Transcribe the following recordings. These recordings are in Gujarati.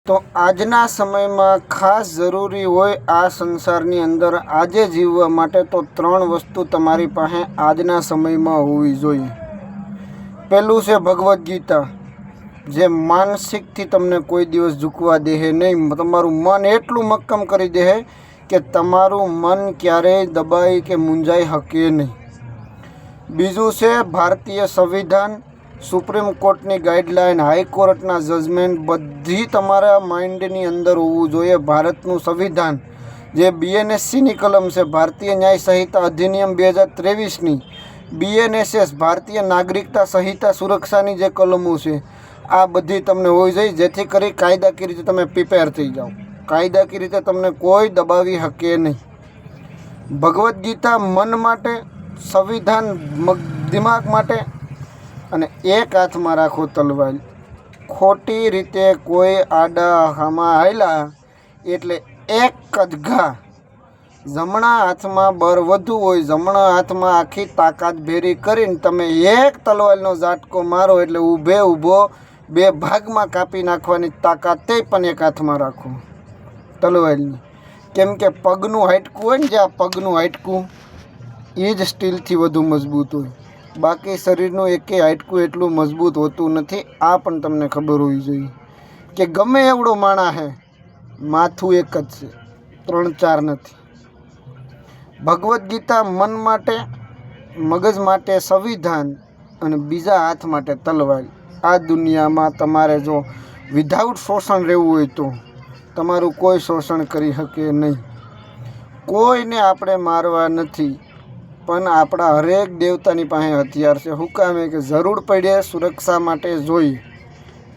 તો આજના સમયમાં ખાસ જરૂરી હોય આ સંસારની અંદર આજે જીવવા માટે તો 3 વસ્તુ તમારી પાસે આજના સમયમાં હોવી જોઈએ। પહેલું છે ભગવદ્ ગીતા, જે માનસિકથી તમને કોઈ દિવસ ઝૂકવા દેહે નહીં। તમારું મન એટલું મક્કમ કરી દે કે તમારું મન ક્યારેય દબાઈ કે મૂંઝાઈ શકે નહીં। બીજું છે ભારતીય સંવિધાન, સુપ્રીમ કોર્ટની ગાઈડલાઇન, હાઈકોર્ટના જજમેન્ટ બધી તમારા માઇન્ડની અંદર હોવું જોઈએ। ભારતનું સંવિધાન જે BNSCની કલમ છે, ભારતીય ન્યાય સંહિતા અધિનિયમ 2023ની, BNSS ભારતીય નાગરિકતા સંહિતા સુરક્ષાની જે કલમો છે, આ બધી તમને હોવી જોઈએ, જેથી કરી કાયદાકીય રીતે તમે પ્રિપેર થઈ જાઓ, કાયદાકીય રીતે તમને કોઈ દબાવી શકે નહીં। ભગવદ્ ગીતા મન માટે, સંવિધાન દિમાગ માટે, અને એક હાથમાં રાખો તલવાર। ખોટી રીતે કોઈ આડા હામાં હાલ્યા એટલે એક જ ઘા। જમણા હાથમાં બળ વધુ હોય, જમણા હાથમાં આખી તાકાત ભેરી કરીને તમે એક તલવારનો ઝાટકો મારો એટલે ઊભે ઊભો 2 ભાગમાં કાપી નાખવાની તાકાત તે પણ એક હાથમાં રાખો તલવારની। કેમ કે પગનું હાડકું હોય ને, જે આ પગનું હાડકું એ જ સ્ટીલથી વધુ મજબૂત હોય, બાકી શરીરનું એકેય હાડકું એટલું મજબૂત હોતું નથી। આ પણ તમને ખબર હોવી જોઈએ કે ગમે એવડો માણસ છે, માથું એક જ છે, 3-4 નથી। ભગવદ્ ગીતા મન માટે, મગજ માટે સંવિધાન, અને બીજા હાથ માટે તલવાર। આ દુનિયામાં તમારે જો વિધાઉટ શોષણ રહેવું હોય તો તમારું કોઈ શોષણ કરી શકે નહીં। કોઈને આપણે મારવા નથી, પણ આપણા હરેક દેવતાની પાસે હથિયાર છે। શું કામ કે જરૂર પડે સુરક્ષા માટે જોઈએ।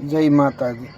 જય માતાજી।